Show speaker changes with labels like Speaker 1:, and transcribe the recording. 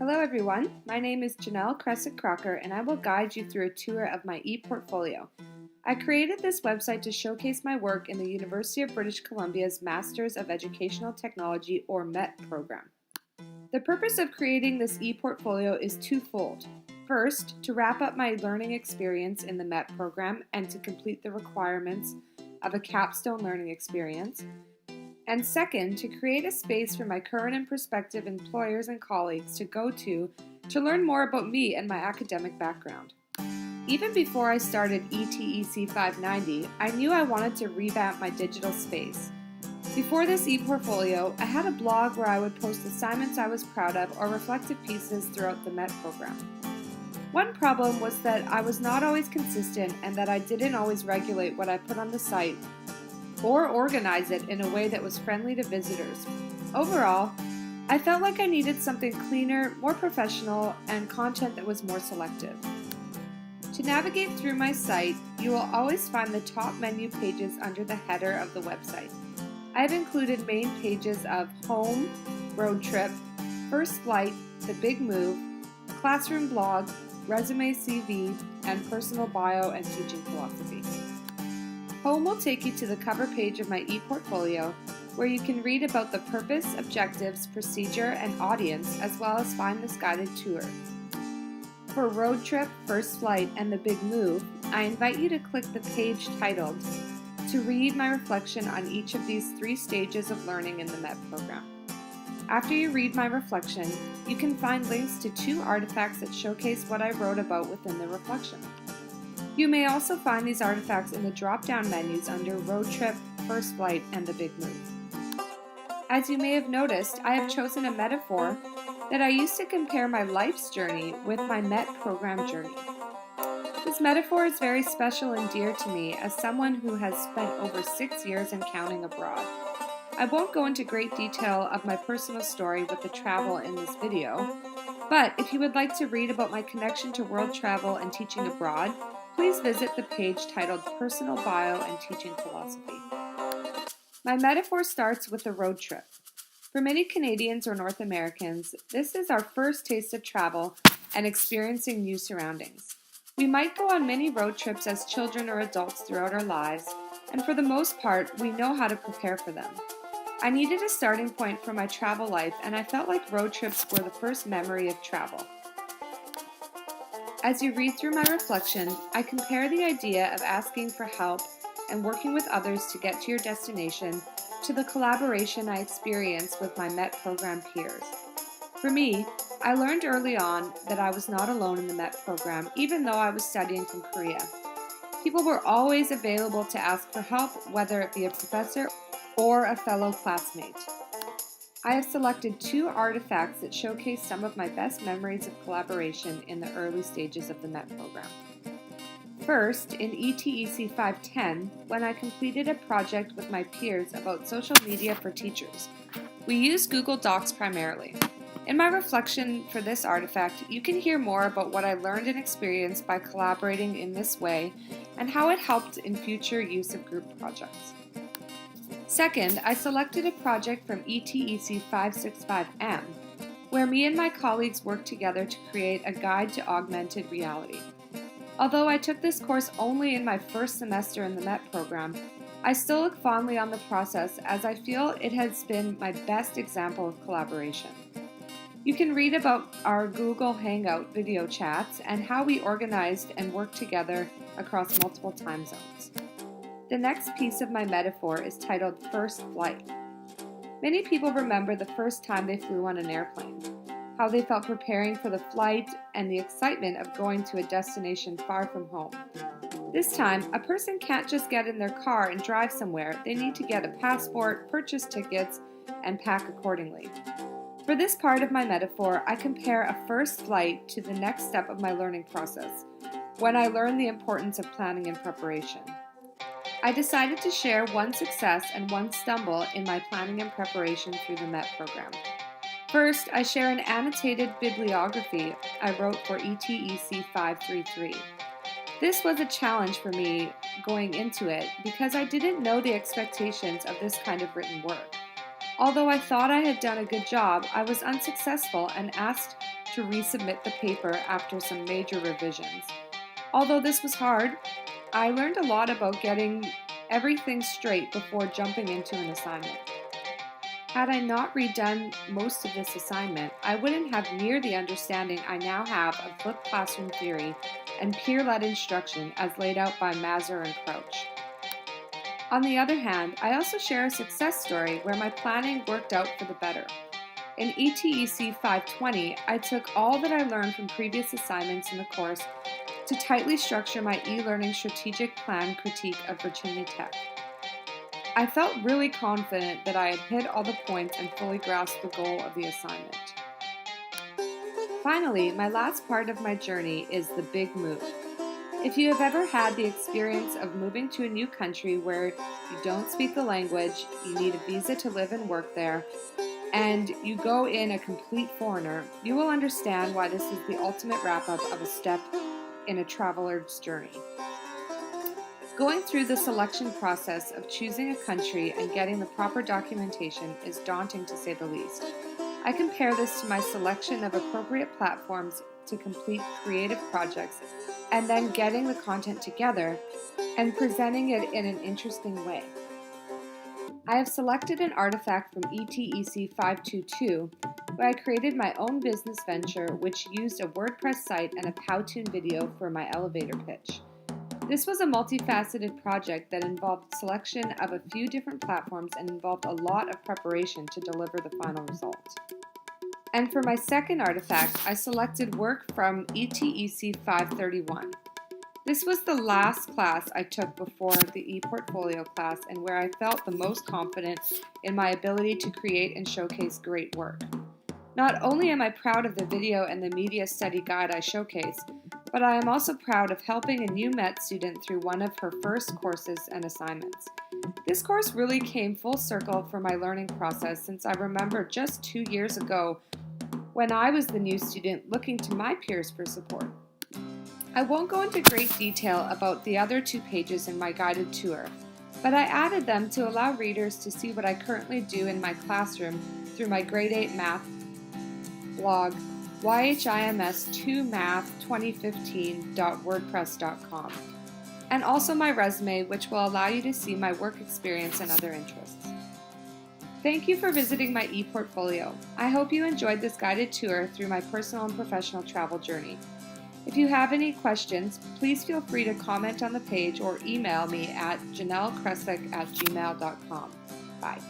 Speaker 1: Hello everyone, my name is Janelle Crescent-Crocker and I will guide you through a tour of my ePortfolio. I created this website to showcase my work in the University of British Columbia's Masters of Educational Technology or MET program. The purpose of creating this ePortfolio is twofold. First, to wrap up my learning experience in the MET program and to complete the requirements of a capstone learning experience. And second, to create a space for my current and prospective employers and colleagues to go to learn more about me and my academic background. Even before I started ETEC 590, I knew I wanted to revamp my digital space. Before this ePortfolio, I had a blog where I would post assignments I was proud of or reflective pieces throughout the MET program. One problem was that I was not always consistent and that I didn't always regulate what I put on the site or organize it in a way that was friendly to visitors. Overall, I felt like I needed something cleaner, more professional, and content that was more selective. To navigate through my site, you will always find the top menu pages under the header of the website. I have included main pages of Home, Road Trip, First Flight, The Big Move, Classroom Blog, Resume CV, and Personal Bio and Teaching Philosophy. Home will take you to the cover page of my ePortfolio, where you can read about the purpose, objectives, procedure, and audience, as well as find this guided tour. For Road Trip, First Flight, and The Big Move, I invite you to click the page titled to read my reflection on each of these 3 stages of learning in the MET program. After you read my reflection, you can find links to 2 artifacts that showcase what I wrote about within the reflection. You may also find these artifacts in the drop-down menus under Road Trip, First Flight, and The Big Move. As you may have noticed, I have chosen a metaphor that I used to compare my life's journey with my MET program journey. This metaphor is very special and dear to me as someone who has spent over 6 years and counting abroad. I won't go into great detail of my personal story with the travel in this video, but if you would like to read about my connection to world travel and teaching abroad, please visit the page titled Personal Bio and Teaching Philosophy. My metaphor starts with a road trip. For many Canadians or North Americans, this is our first taste of travel and experiencing new surroundings. We might go on many road trips as children or adults throughout our lives, and for the most part, we know how to prepare for them. I needed a starting point for my travel life, and I felt like road trips were the first memory of travel. As you read through my reflection, I compare the idea of asking for help and working with others to get to your destination to the collaboration I experienced with my MET program peers. For me, I learned early on that I was not alone in the MET program, even though I was studying from Korea. People were always available to ask for help, whether it be a professor or a fellow classmate. I have selected 2 artifacts that showcase some of my best memories of collaboration in the early stages of the MET program. First, in ETEC 510, when I completed a project with my peers about social media for teachers. We used Google Docs primarily. In my reflection for this artifact, you can hear more about what I learned and experienced by collaborating in this way and how it helped in future use of group projects. Second, I selected a project from ETEC 565M, where me and my colleagues worked together to create a guide to augmented reality. Although I took this course only in my first semester in the MET program, I still look fondly on the process as I feel it has been my best example of collaboration. You can read about our Google Hangout video chats and how we organized and worked together across multiple time zones. The next piece of my metaphor is titled First Flight. Many people remember the first time they flew on an airplane, how they felt preparing for the flight, and the excitement of going to a destination far from home. This time, a person can't just get in their car and drive somewhere. They need to get a passport, purchase tickets, and pack accordingly. For this part of my metaphor, I compare a first flight to the next step of my learning process, when I learned the importance of planning and preparation. I decided to share one success and one stumble in my planning and preparation through the MET program. First, I share an annotated bibliography I wrote for ETEC 533. This was a challenge for me going into it because I didn't know the expectations of this kind of written work. Although I thought I had done a good job, I was unsuccessful and asked to resubmit the paper after some major revisions. Although this was hard, I learned a lot about getting everything straight before jumping into an assignment. Had I not redone most of this assignment, I wouldn't have near the understanding I now have of flipped classroom theory and peer-led instruction as laid out by Mazur and Crouch. On the other hand, I also share a success story where my planning worked out for the better. In ETEC 520, I took all that I learned from previous assignments in the course to tightly structure my e-learning strategic plan critique of Virginia Tech. I felt really confident that I had hit all the points and fully grasped the goal of the assignment. Finally, my last part of my journey is the big move. If you have ever had the experience of moving to a new country where you don't speak the language, you need a visa to live and work there, and you go in a complete foreigner, you will understand why this is the ultimate wrap-up of a step in a traveler's journey. Going through the selection process of choosing a country and getting the proper documentation is daunting to say the least. I compare this to my selection of appropriate platforms to complete creative projects and then getting the content together and presenting it in an interesting way. I have selected an artifact from ETEC 522 where I created my own business venture which used a WordPress site and a Powtoon video for my elevator pitch. This was a multifaceted project that involved selection of a few different platforms and involved a lot of preparation to deliver the final result. And for my second artifact, I selected work from ETEC 531. This was the last class I took before the ePortfolio class and where I felt the most confident in my ability to create and showcase great work. Not only am I proud of the video and the media study guide I showcased, but I am also proud of helping a new MET student through one of her first courses and assignments. This course really came full circle for my learning process since I remember just 2 years ago when I was the new student looking to my peers for support. I won't go into great detail about the other 2 pages in my guided tour, but I added them to allow readers to see what I currently do in my classroom through my grade 8 math blog, yhims2math2015.wordpress.com, and also my resume, which will allow you to see my work experience and other interests. Thank you for visiting my ePortfolio. I hope you enjoyed this guided tour through my personal and professional travel journey. If you have any questions, please feel free to comment on the page or email me at janellekresik@gmail.com. Bye.